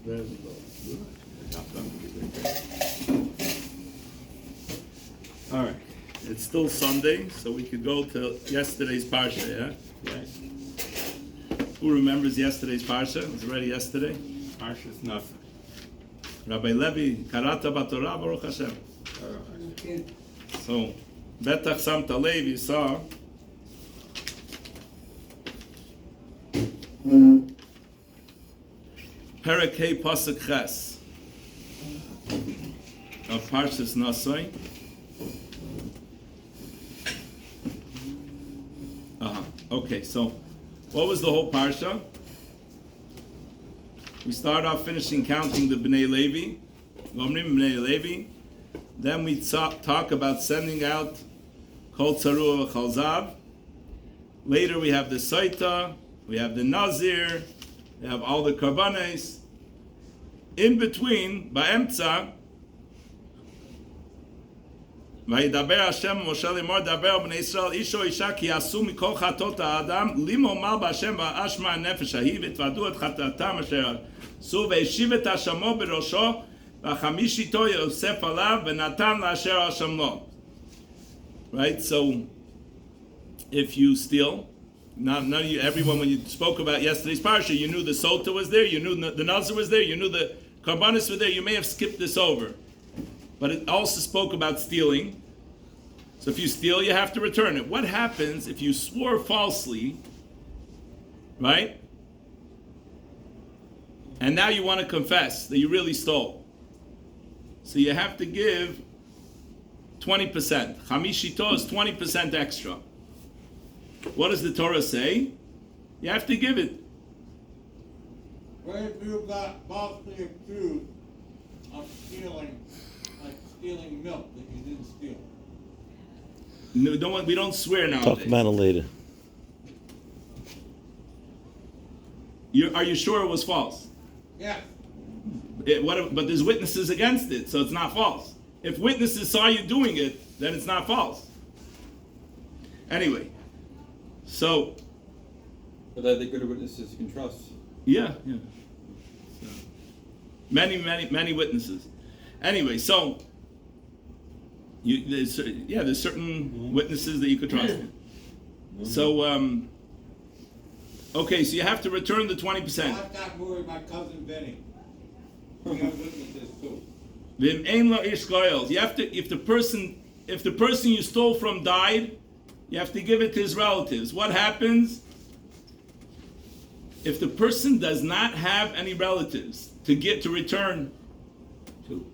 Very low. All right. It's still Sunday, so we could go to yesterday's parsha. Yeah. Right. Who remembers yesterday's parsha? It was already yesterday. Parsha's nothing. Rabbi Levi, Karata Batorah, Baruch Hashem. So, Betach Samta Lev, you saw. Perek Hey Pasuk Ches of Parshas Nasai. Okay, so what was the whole parsha? We start off finishing counting the Bnei Levi, Gomrim Bnei Levi. Then we talk about sending out Kol Tzarua V'Chalzav. Later we have the Saita, we have the Nazir, we have all the Karbanes. In between, Ba'emtza, Vayidaber Hashem Moshe lemor daber b'nei Yisrael isho isha ki yasu mikol chatot ha'adam limo mal b'Hashem va'ashma nefesh hahi v'tvadu et chatatam asher su ve'eshiv et hashamo b'rosho v'chamish ito Yosef alav v'natan la'asher Hashem lo. Right. So, if you steal, none of you, everyone, when you spoke about yesterday's parsha, you knew the Sota was there, you knew the Nazir was there, you knew the Karbanis were there. You may have skipped this over. But it also spoke about stealing. So if you steal, you have to return it. What happens if you swore falsely, right? And now you want to confess that you really stole. So you have to give 20%. Chamishito is 20% extra. What does the Torah say? You have to give it. What if you got falsely accused of stealing? Like stealing milk that you didn't steal. No, we don't swear nowadays. Talk about it later. Are you sure it was false? Yeah. But there's witnesses against it, so it's not false. If witnesses saw you doing it, then it's not false. Anyway, so. But are they good witnesses you can trust? Yeah. So, many witnesses. Anyway, so there's certain witnesses that you could trust. So, okay, so you have to return the 20%. I got worried my cousin Benny. We have witnesses too. You have to, if the person you stole from died, you have to give it to his relatives. What happens if the person does not have any relatives to return to?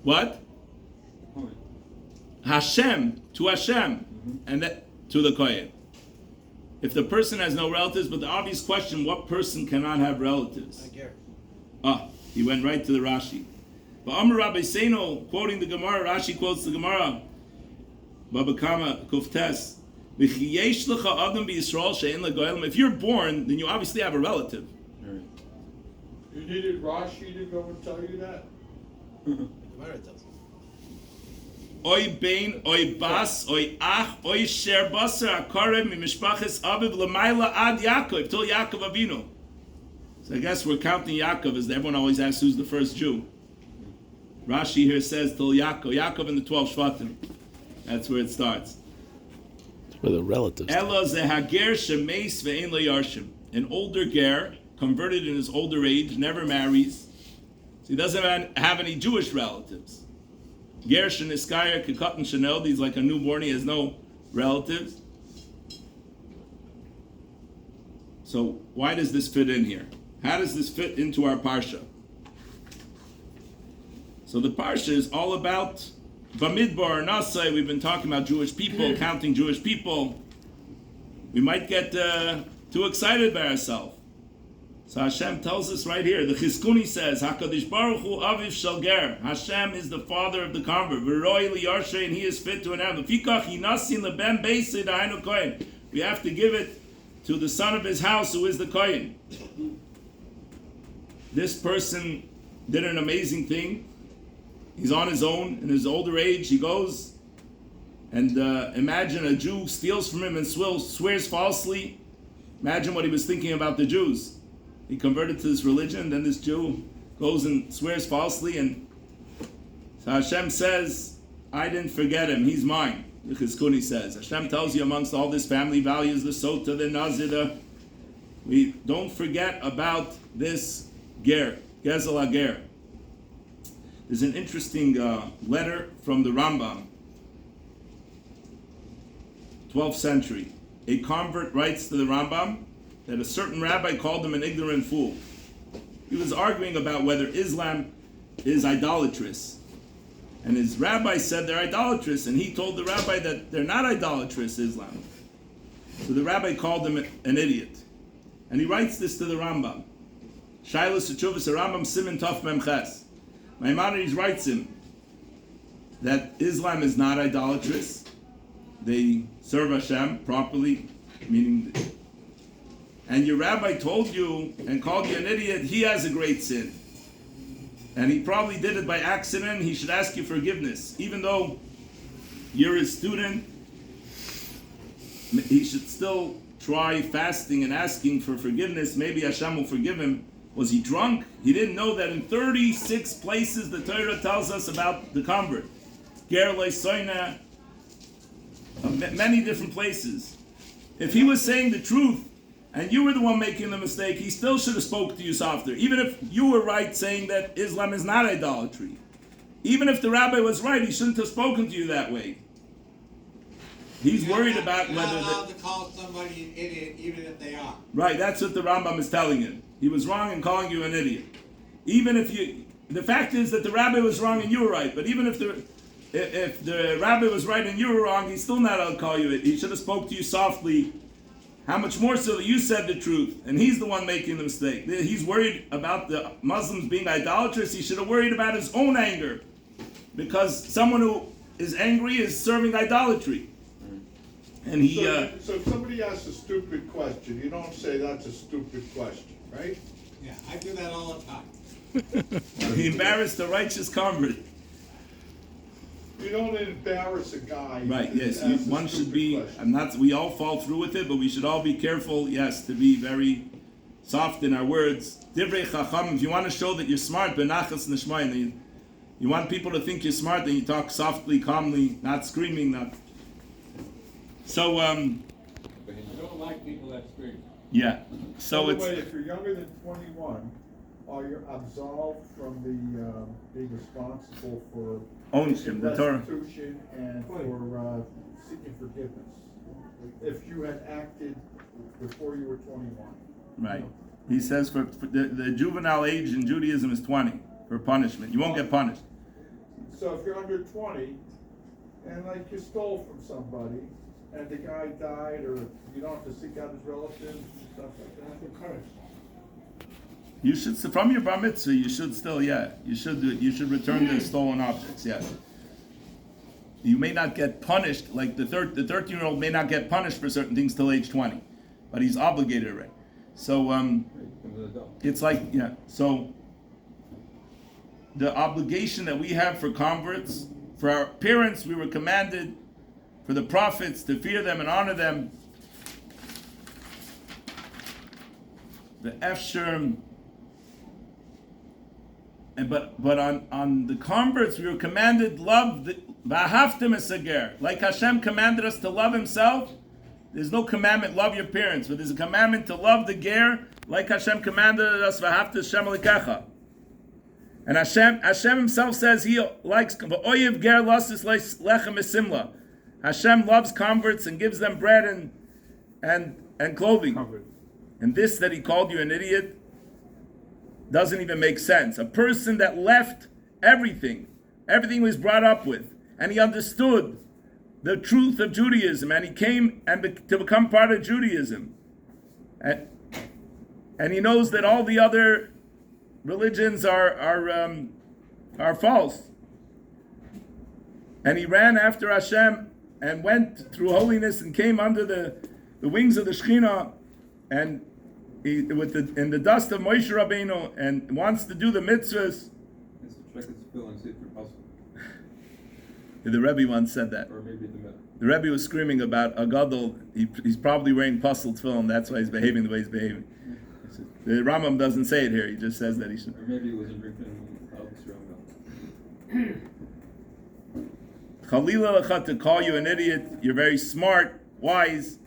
What? Hashem, to Hashem, and that to the Kohen. If the person has no relatives, but the obvious question, what person cannot have relatives? He went right to the Rashi. But Amar Rabbi Seino, quoting the Gemara, Rashi quotes the Gemara, Baba Kama Kuftes, if you're born, then you obviously have a relative. You needed Rashi to go and tell you that? Oy bein, oy bas, oy ach, oy sher basar akarev mimishpachas aviv l'mayla ad Yaakov, till Yaakov Avinu. So I guess we're counting Yaakov, as everyone always asks who's the first Jew. Rashi here says till Yaakov in the 12 Shvatim. That's where it starts. Where the relatives. Ela zehager shemeis ve'ein lo yarshim. An older ger, converted in his older age, never marries. So he doesn't have any Jewish relatives. Ger sheniskaya kekatan shenel, he's like a newborn, he has no relatives. So why does this fit in here? How does this fit into our parsha? So the parsha is all about Bamidbar, Nasai. We've been talking about Jewish people, counting Jewish people. We might get too excited by ourselves. So Hashem tells us right here. The Chizkuni says, HaKadosh Baruch Hu Aviv Shel Ger. Hashem is the father of the convert. V'roi liyarshe, and he is fit to inherit. V'fikach yinasin leben beisei dahainu kohen. We have to give it to the son of his house, who is the kohen. This person did an amazing thing. He's on his own in his older age. He goes And imagine a Jew steals from him and swears falsely. Imagine what he was thinking about the Jews. He converted to this religion, then this Jew goes and swears falsely, and so Hashem says, I didn't forget him, he's mine. The Chizkuni says. Hashem tells you amongst all this family values, the Sota, the Nazir, we don't forget about this Ger, Gezel HaGer. There's an interesting letter from the Rambam, 12th century. A convert writes to the Rambam that a certain rabbi called him an ignorant fool. He was arguing about whether Islam is idolatrous. And his rabbi said they're idolatrous, and he told the rabbi that they're not idolatrous, Islam. So the rabbi called him an idiot. And he writes this to the Rambam. Shailas Chuvas Rambam Siman Tov Mem Ches. Maimonides writes him that Islam is not idolatrous. They serve Hashem properly, meaning, and your rabbi told you and called you an idiot, he has a great sin. And he probably did it by accident, he should ask you forgiveness. Even though you're his student, he should still try fasting and asking for forgiveness. Maybe Hashem will forgive him. Was he drunk? He didn't know that in 36 places the Torah tells us about the convert. Ger Soina, many different places. If he was saying the truth and you were the one making the mistake, he still should have spoke to you softer. Even if you were right saying that Islam is not idolatry. Even if the rabbi was right, he shouldn't have spoken to you that way. He's worried about whether... You're not allowed to call somebody an idiot even if they are. Right, that's what the Rambam is telling him. He was wrong in calling you an idiot. Even if you... The fact is that the rabbi was wrong and you were right. But even if the rabbi was right and you were wrong, he's still not allowed to call you it. He should have spoke to you softly. How much more so that you said the truth, and he's the one making the mistake. He's worried about the Muslims being idolatrous. He should have worried about his own anger, because someone who is angry is serving idolatry. And he. So if somebody asks a stupid question, you don't say that's a stupid question, right? Yeah, I do that all the time. He embarrassed a righteous convert. You don't embarrass a guy. Right, yes. that asks a One should stupid be, question. we all fall through with it, but we should all be careful, yes, to be very soft in our words. Divrei Chacham, if you want to show that you're smart, benachas nishmayin, you want people to think you're smart, then you talk softly, calmly, not screaming, not... So, I don't like people that scream. yeah. So By the it's... way, if you're younger than 21, are you absolved from the being responsible for ownership, the Torah. restitution and for seeking forgiveness? If you had acted before you were 21. Right. He says for the juvenile age in Judaism is 20 for punishment. You won't get punished. So if you're under 20 and like you stole from somebody and the guy died, or you don't have to seek out his relatives and stuff like that, you're cursed. You should, from your bar mitzvah, you should still, you should return the stolen objects, You may not get punished, like the 13-year-old may not get punished for certain things till age 20, but he's obligated already. So, it's like, so the obligation that we have for converts, for our parents, we were commanded, for the prophets, to fear them and honor them. The Efsher, but on the converts we were commanded love the v'ahavtem es hager. Like Hashem commanded us to love Himself, there's no commandment love your parents, but there's a commandment to love the ger, like Hashem commanded us v'ahavtem Hashem alikecha. And Hashem Himself says He likes v'oyev ger lasis lechem esimla. Hashem loves converts and gives them bread and clothing. And this that He called you an idiot doesn't even make sense. A person that left everything he was brought up with, and he understood the truth of Judaism, and he came to become part of Judaism, and he knows that all the other religions are false, and he ran after Hashem and went through holiness and came under the wings of the Shekhinah, and in the dust of Moshe Rabbeinu, and wants to do the mitzvahs. Check its bill and see if you're possible. The Rebbe once said that. Or maybe the middle. The Rebbe was screaming about a gadol. He's probably wearing puzzle tefillin. That's why he's behaving the way he's behaving. The Rambam doesn't say it here. He just says that he should. Or maybe he wasn't drinking alcohol. Chalila lecha, to call you an idiot. You're very smart, wise,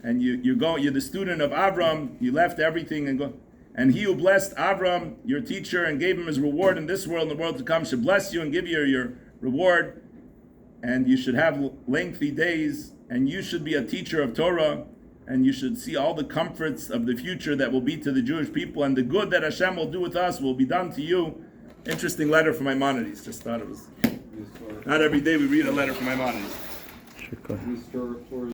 and you're the student of Avram. You left everything and go. And he who blessed Avram, your teacher, and gave him his reward in this world and the world to come, should bless you and give you your reward. And you should have lengthy days, and you should be a teacher of Torah, and you should see all the comforts of the future that will be to the Jewish people, and the good that Hashem will do with us will be done to you. Interesting letter from Maimonides. Just thought it was. Not every day we read a letter from Maimonides. Sure, go ahead. Restore